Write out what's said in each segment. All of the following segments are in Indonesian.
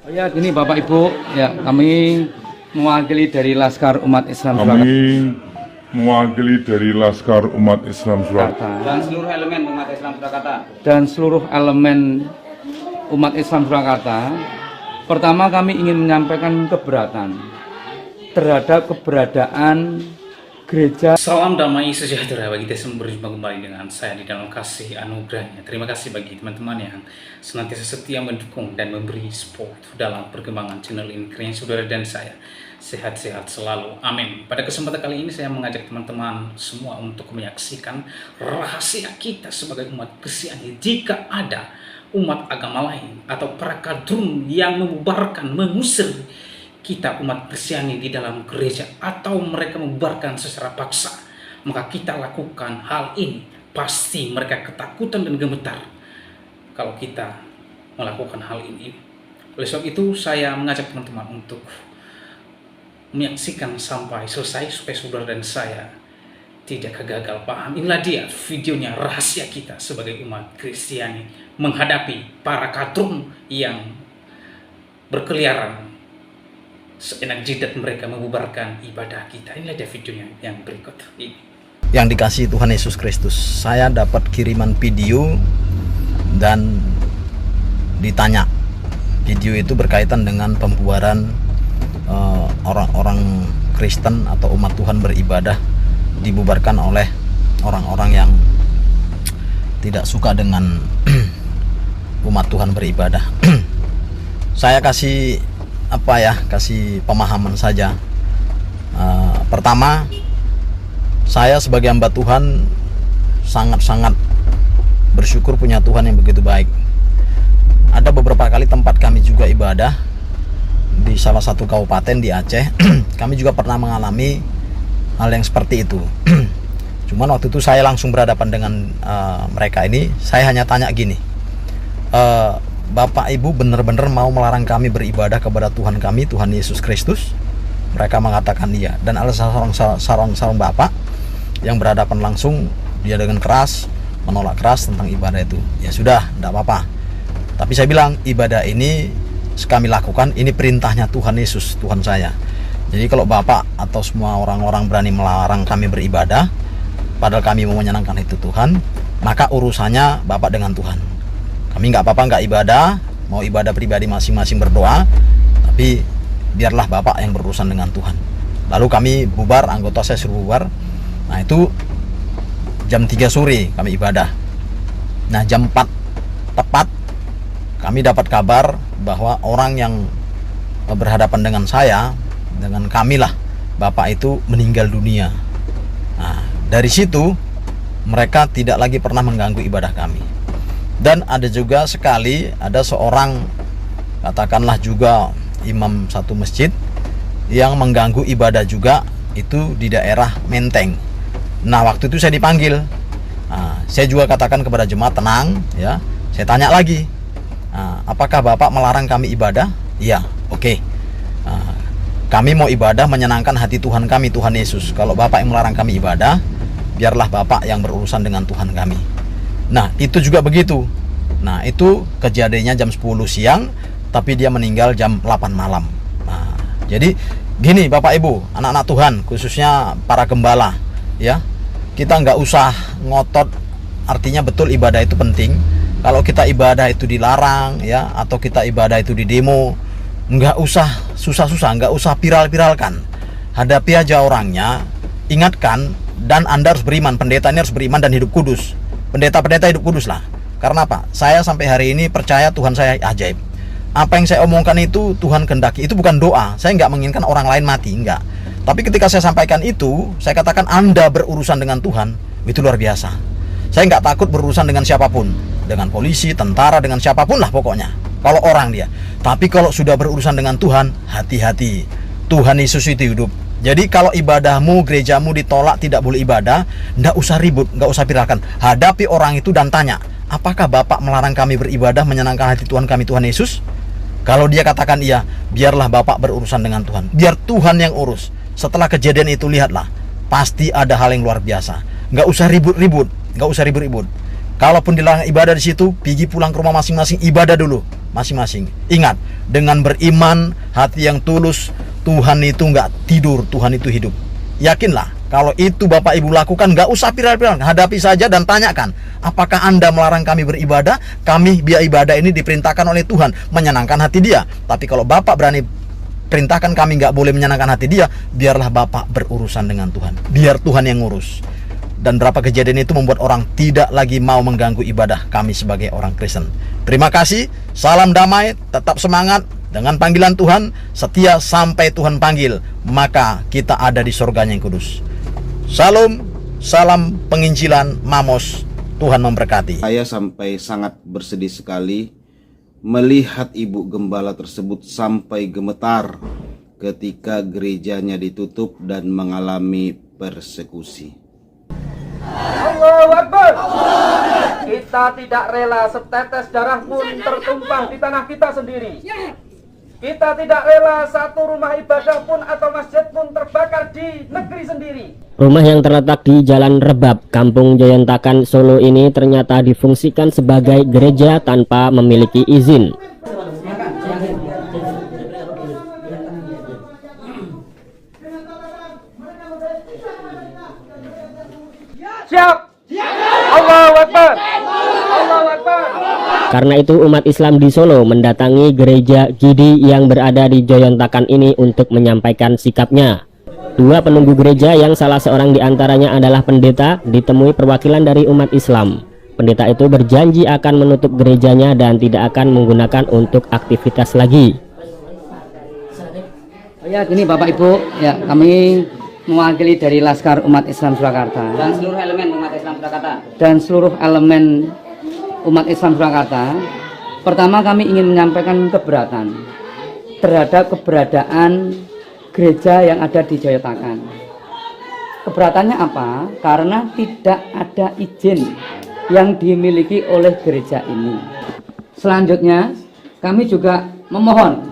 Oh ya, gini Bapak Ibu, ya kami mewakili dari Laskar Umat Islam Kami mewakili dari Laskar Umat Islam Surakarta Surakarta dan seluruh elemen umat Islam Surakarta. dan seluruh elemen umat Islam Surakarta. Pertama, kami ingin menyampaikan keberatan terhadap keberadaan gereja. Salam damai sejahtera bagi kita semua, berjumpa kembali dengan saya di dalam kasih anugerahnya. Terima kasih bagi teman-teman yang senantiasa setia mendukung dan memberi support dalam perkembangan channel ini. Kiranya saudara dan saya sehat-sehat selalu, amin. Pada kesempatan kali ini saya mengajak teman-teman semua untuk menyaksikan rahasia kita sebagai umat Kristiani. Jika ada umat agama lain atau para kadrun yang membubarkan, mengusir kita umat Kristiani di dalam gereja, atau mereka membubarkan secara paksa, maka kita lakukan hal ini. Pasti mereka ketakutan dan gemetar kalau kita melakukan hal ini. Oleh sebab itu saya mengajak teman-teman untuk menyaksikan sampai selesai supaya saudara dan saya tidak gagal paham. Inilah dia videonya, rahasia kita sebagai umat Kristiani menghadapi para kadrun yang berkeliaran seenak jidat mereka membubarkan ibadah kita. Inilah dia videonya yang berikut ini. Yang dikasihi Tuhan Yesus Kristus, saya dapat kiriman video dan ditanya. Video itu berkaitan dengan pembubaran orang-orang Kristen atau umat Tuhan beribadah, dibubarkan oleh orang-orang yang tidak suka dengan umat Tuhan beribadah. Saya kasih kasih pemahaman saja. Pertama, saya sebagai hamba Tuhan sangat-sangat bersyukur punya Tuhan yang begitu baik. Ada beberapa kali tempat kami juga ibadah di salah satu kabupaten di Aceh. Kami juga pernah mengalami hal yang seperti itu. Cuman waktu itu saya langsung berhadapan dengan mereka ini. Saya hanya tanya gini, Bapak Ibu benar-benar mau melarang kami beribadah kepada Tuhan kami, Tuhan Yesus Kristus? Mereka mengatakan iya. Dan ada seorang bapak yang berhadapan langsung, dia dengan keras menolak keras tentang ibadah itu. Ya sudah, tidak apa-apa. Tapi saya bilang, ibadah ini kami lakukan, ini perintahnya Tuhan Yesus, Tuhan saya. Jadi kalau bapak atau semua orang-orang berani melarang kami beribadah, padahal kami mau menyenangkan itu Tuhan, maka urusannya bapak dengan Tuhan. Kami nggak apa-apa, nggak ibadah, mau ibadah pribadi masing-masing berdoa, tapi biarlah Bapak yang berurusan dengan Tuhan. Lalu kami bubar, anggota saya suruh bubar. Nah itu jam 3 sore kami ibadah. Nah jam 4 tepat kami dapat kabar bahwa orang yang berhadapan dengan saya, dengan kami lah, Bapak itu meninggal dunia. Nah dari situ mereka tidak lagi pernah mengganggu ibadah kami. Dan ada juga sekali, ada seorang katakanlah juga imam satu masjid yang mengganggu ibadah juga, itu di daerah Menteng. Nah waktu itu saya dipanggil. Nah, saya juga katakan kepada jemaat, tenang ya. Saya tanya lagi, apakah Bapak melarang kami ibadah? Iya, oke. Kami mau ibadah menyenangkan hati Tuhan kami, Tuhan Yesus. Kalau Bapak yang melarang kami ibadah, biarlah Bapak yang berurusan dengan Tuhan kami. Nah itu juga begitu. Nah itu kejadiannya jam 10 siang, tapi dia meninggal jam 8 malam. Nah jadi gini Bapak Ibu, anak-anak Tuhan, khususnya para gembala ya, kita nggak usah ngotot. Artinya betul ibadah itu penting. Kalau kita ibadah itu dilarang ya, atau kita ibadah itu di demo, nggak usah susah-susah, nggak usah viral-viralkan. Hadapi aja orangnya, ingatkan, dan Anda harus beriman, pendeta ini harus beriman dan hidup kudus. Pendeta-pendeta hidup kudus lah. Karena apa? Saya sampai hari ini percaya Tuhan saya ajaib. Apa yang saya omongkan itu Tuhan kehendaki. Itu bukan doa. Saya nggak menginginkan orang lain mati, enggak. Tapi ketika saya sampaikan itu, saya katakan Anda berurusan dengan Tuhan, itu luar biasa. Saya nggak takut berurusan dengan siapapun, dengan polisi, tentara, dengan siapapun lah pokoknya. Kalau orang dia. Tapi kalau sudah berurusan dengan Tuhan, hati-hati. Tuhan Yesus itu hidup. Jadi kalau ibadahmu, gerejamu ditolak, tidak boleh ibadah, nggak usah ribut, nggak usah viralkan. Hadapi orang itu dan tanya, apakah Bapak melarang kami beribadah menyenangkan hati Tuhan kami, Tuhan Yesus? Kalau dia katakan iya, biarlah Bapak berurusan dengan Tuhan. Biar Tuhan yang urus. Setelah kejadian itu lihatlah, pasti ada hal yang luar biasa. Nggak usah ribut-ribut, nggak usah ribut-ribut. Kalaupun dilarang ibadah di situ, pergi pulang ke rumah masing-masing, ibadah dulu. masing-masing. Ingat, dengan beriman, hati yang tulus, Tuhan itu nggak tidur, Tuhan itu hidup. Yakinlah, kalau itu Bapak Ibu lakukan, nggak usah viral-viral, hadapi saja dan tanyakan, apakah Anda melarang kami beribadah? Kami biar ibadah ini diperintahkan oleh Tuhan, menyenangkan hati Dia. Tapi kalau Bapak berani perintahkan kami nggak boleh menyenangkan hati Dia, biarlah Bapak berurusan dengan Tuhan. Biar Tuhan yang ngurus. Dan berapa kejadian itu membuat orang tidak lagi mau mengganggu ibadah kami sebagai orang Kristen. Terima kasih, salam damai, tetap semangat dengan panggilan Tuhan, setia sampai Tuhan panggil, maka kita ada di surganya yang kudus. Salam, salam penginjilan Mamos, Tuhan memberkati. Saya sampai sangat bersedih sekali melihat Ibu Gembala tersebut sampai gemetar ketika gerejanya ditutup dan mengalami persekusi. Allahu Akbar. Kita tidak rela setetes darah pun tertumpah di tanah kita sendiri. Kita tidak rela satu rumah ibadah pun atau masjid pun terbakar di negeri sendiri. Rumah yang terletak di Jalan Rebab, Kampung Joyontakan, Solo ini ternyata difungsikan sebagai gereja tanpa memiliki izin. Siap. Allahu Akbar. Allahu Akbar. Karena itu umat Islam di Solo mendatangi gereja Gidi yang berada di Joyontakan ini untuk menyampaikan sikapnya. Dua penunggu gereja yang salah seorang diantaranya adalah pendeta ditemui perwakilan dari umat Islam. Pendeta itu berjanji akan menutup gerejanya dan tidak akan menggunakan untuk aktivitas lagi. Ya gini Bapak Ibu, ya kami mewakili dari Laskar Umat Islam Surakarta Dan seluruh elemen umat Islam Surakarta. Pertama, kami ingin menyampaikan keberatan terhadap keberadaan gereja yang ada di Joyontakan. Keberatannya apa? Karena tidak ada izin yang dimiliki oleh gereja ini. Selanjutnya, kami juga memohon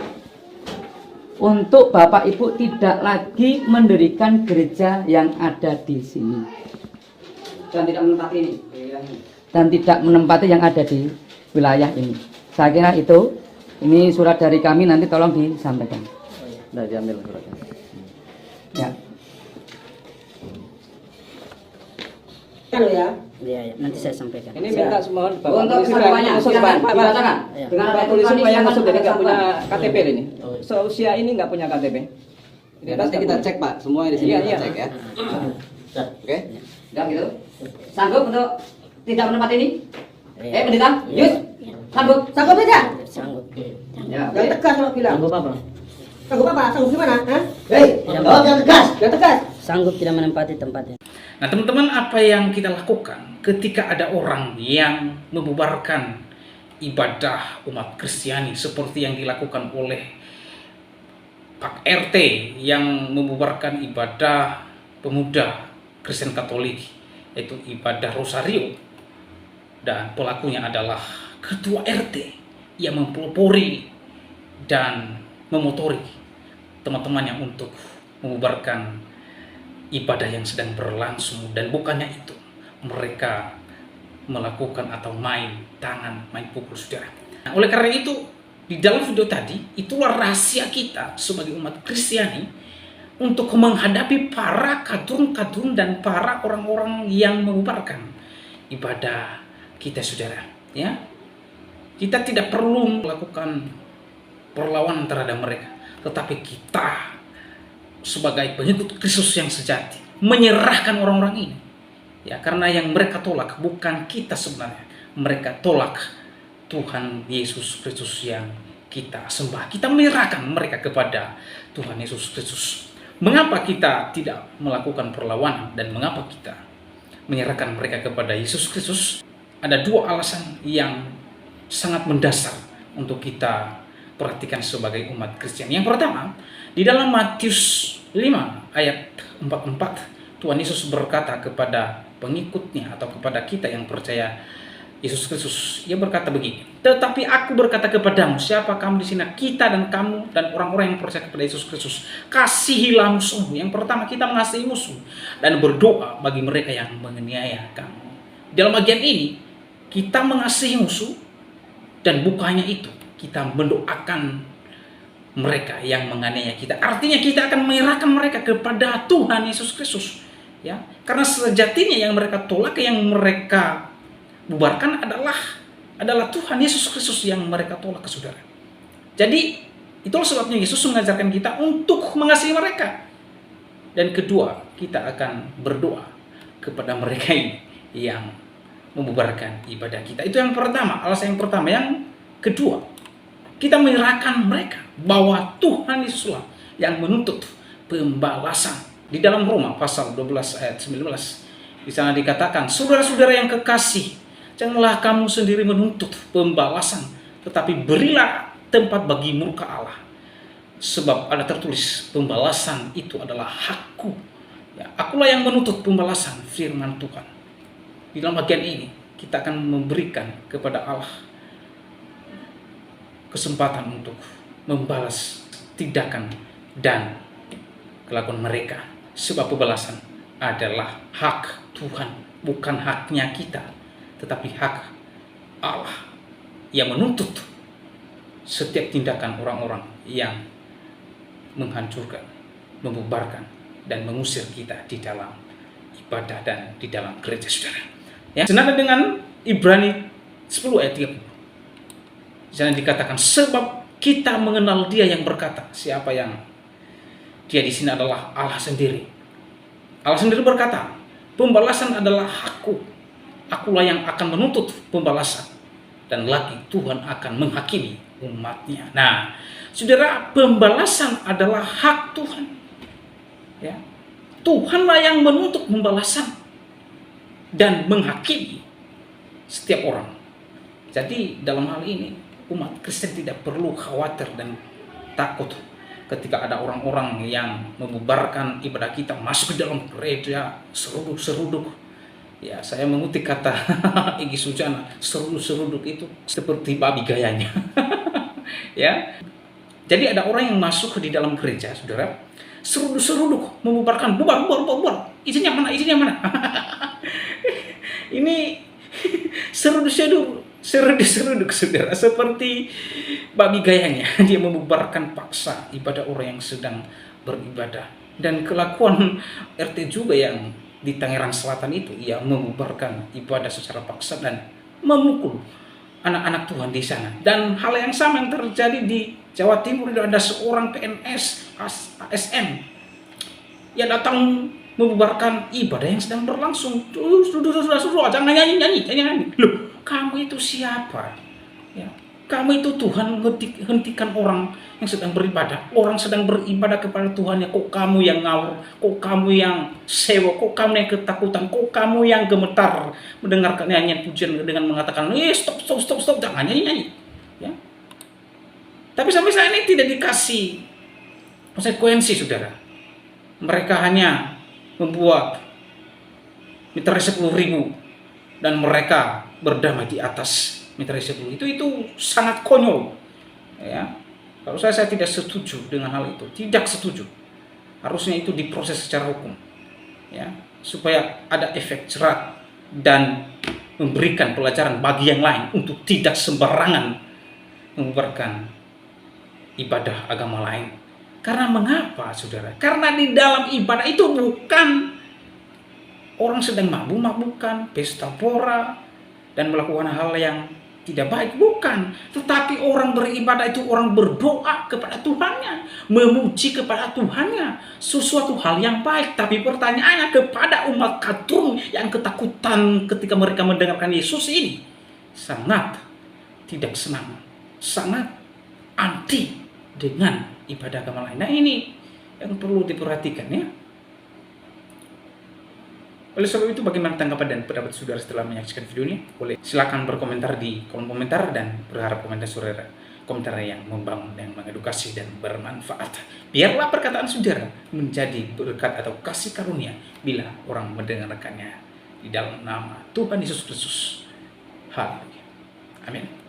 untuk Bapak Ibu tidak lagi mendirikan gereja yang ada di sini dan tidak menempati yang ada di wilayah ini. Saya kira itu, ini surat dari kami, nanti tolong disampaikan. Sudah diambil suratnya. Ya. Ya, nanti saya sampaikan. Ini minta semohon Bapak untuk polisi supaya masuk silakan. Ya. Dengan Bapak polisi supaya masuk, jadi nggak punya KTP ini. Seusia ini nggak punya KTP. Ya, nanti kita cek Pak, semua di sini kita cek ya. Oke. Udah gitu. Sanggup untuk tidak menempati ini? Pendeta, Yus, sanggup? Sanggup tidak? Sanggup. Ya, Yang tegas kalau bilang. Sanggup apa? Sanggup apa? Sanggup gimana? Hei, jawab yang tegas. Yang tegas. Sanggup tidak menempati tempatnya. Nah teman-teman, apa yang kita lakukan ketika ada orang yang membubarkan ibadah umat Kristiani seperti yang dilakukan oleh Pak RT yang membubarkan ibadah pemuda Kristen Katolik, yaitu ibadah Rosario, dan pelakunya adalah ketua RT yang mempelopori dan memotori teman-temannya untuk membubarkan ibadah yang sedang berlangsung, dan bukannya itu mereka melakukan atau main tangan, main pukul saudara. Nah, oleh karena itu di dalam video tadi itulah rahasia kita sebagai umat Kristiani untuk menghadapi para kadrun-kadrun dan para orang-orang yang membubarkan ibadah kita saudara. Ya, kita tidak perlu melakukan perlawanan terhadap mereka, tetapi kita sebagai pengikut Kristus yang sejati menyerahkan orang-orang ini, ya, karena yang mereka tolak bukan kita sebenarnya, mereka tolak Tuhan Yesus Kristus yang kita sembah. Kita menyerahkan mereka kepada Tuhan Yesus Kristus. Mengapa kita tidak melakukan perlawanan dan mengapa kita menyerahkan mereka kepada Yesus Kristus? Ada dua alasan yang sangat mendasar untuk kita perhatikan sebagai umat Kristen. Yang pertama, di dalam Matius 5 ayat 44, Tuhan Yesus berkata kepada pengikutnya atau kepada kita yang percaya Yesus Kristus, ia berkata begini, tetapi aku berkata kepadamu, siapa kamu di sini, kita dan kamu dan orang-orang yang percaya kepada Yesus Kristus, kasihilah musuhmu. Yang pertama, kita mengasihi musuh dan berdoa bagi mereka yang menganiaya kamu. Dalam bagian ini, kita mengasihi musuh, dan bukannya itu, kita mendoakan mereka yang menganiaya kita. Artinya kita akan menyerahkan mereka kepada Tuhan Yesus Kristus. Ya, karena sejatinya yang mereka tolak, yang mereka bubarkan adalah Tuhan Yesus Kristus yang mereka tolak, saudara. Jadi itulah sebabnya Yesus mengajarkan kita untuk mengasihi mereka. Dan kedua, kita akan berdoa kepada mereka yang membubarkan ibadah kita. Itu yang pertama, alasan yang pertama. Yang kedua, kita menyerahkan mereka bahwa Tuhan Yesuslah yang menuntut pembalasan. Di dalam Roma pasal 12 ayat 19, di sana dikatakan, saudara-saudara yang kekasih, janganlah kamu sendiri menuntut pembalasan, tetapi berilah tempat bagi murka Allah. Sebab ada tertulis, pembalasan itu adalah hakku. Ya, akulah yang menuntut pembalasan, firman Tuhan. Di dalam bagian ini, kita akan memberikan kepada Allah kesempatan untuk membalas tindakan dan kelakuan mereka. Sebab pembalasan adalah hak Tuhan, bukan haknya kita, tetapi hak Allah yang menuntut setiap tindakan orang-orang yang menghancurkan, membubarkan, dan mengusir kita di dalam ibadah dan di dalam gereja, saudara. Ya, senada dengan Ibrani 10 ayat 30. Di sana dikatakan, sebab kita mengenal Dia yang berkata, siapa yang Dia di sini adalah Allah sendiri. Allah sendiri berkata, pembalasan adalah hakku. Akulah yang akan menuntut pembalasan. Dan lagi Tuhan akan menghakimi umatnya. Nah, saudara, pembalasan adalah hak Tuhan. Ya, Tuhanlah yang menuntut pembalasan dan menghakimi setiap orang. Jadi dalam hal ini umat Kristen tidak perlu khawatir dan takut ketika ada orang-orang yang membubarkan ibadah kita, masuk ke dalam gereja, seruduk-seruduk. Ya, saya mengutip kata Egy Sujana, seruduk-seruduk itu seperti babi gayanya. Ya, jadi ada orang yang masuk di dalam gereja, saudara, seruduk-seruduk, membubarkan, bubar, isinya mana, ini seruduk-seruduk, saudara, seperti babi gayanya. Dia membubarkan paksa ibadah orang yang sedang beribadah. Dan kelakuan RT juga yang di Tangerang Selatan itu, ia membubarkan ibadah secara paksa dan memukul anak-anak Tuhan di sana. Dan hal yang sama yang terjadi di Jawa Timur, ada seorang PNS ASN yang datang membubarkan ibadah yang sedang berlangsung. Sudah, jangan nyanyi. Loh, kamu itu siapa? Ya, kamu itu Tuhan hentikan orang yang sedang beribadah. Orang sedang beribadah kepada Tuhannya. Kok kamu yang ngawur? Kok kamu yang sewa? Kok kamu yang ketakutan? Kok kamu yang gemetar mendengarkan nyanyian pujian dengan mengatakan, stop, jangan nyanyi. Ya. Tapi sampai saat ini tidak dikasih konsekuensi, saudara. Mereka hanya membuat meternya 10.000 dan mereka berdamai di atas meternya 10. Itu sangat konyol. Ya. Kalau saya tidak setuju dengan hal itu, tidak setuju. Harusnya itu diproses secara hukum. Ya, supaya ada efek jerat dan memberikan pelajaran bagi yang lain untuk tidak sembarangan membubarkan ibadah agama lain. Karena mengapa, saudara? Karena di dalam ibadah itu bukan orang sedang mabuk-mabukan, pesta pora, dan melakukan hal yang tidak baik, bukan. Tetapi orang beribadah itu orang berdoa kepada Tuhannya, memuji kepada Tuhannya, sesuatu hal yang baik. Tapi pertanyaannya kepada umat katrung yang ketakutan ketika mereka mendengarkan Yesus ini, sangat tidak senang, sangat anti dengan ibadah agama lain. Nah, ini yang perlu diperhatikan, ya. Oleh sebab itu, bagaimana tanggapan dan pendapat saudara setelah menyaksikan video ini? Boleh silakan berkomentar di kolom komentar, dan berharap komentar saudara komentar yang membangun, yang mengedukasi dan bermanfaat. Biarlah perkataan saudara menjadi berkat atau kasih karunia bila orang mendengarkannya di dalam nama Tuhan Yesus Kristus. Haleluya. Amin.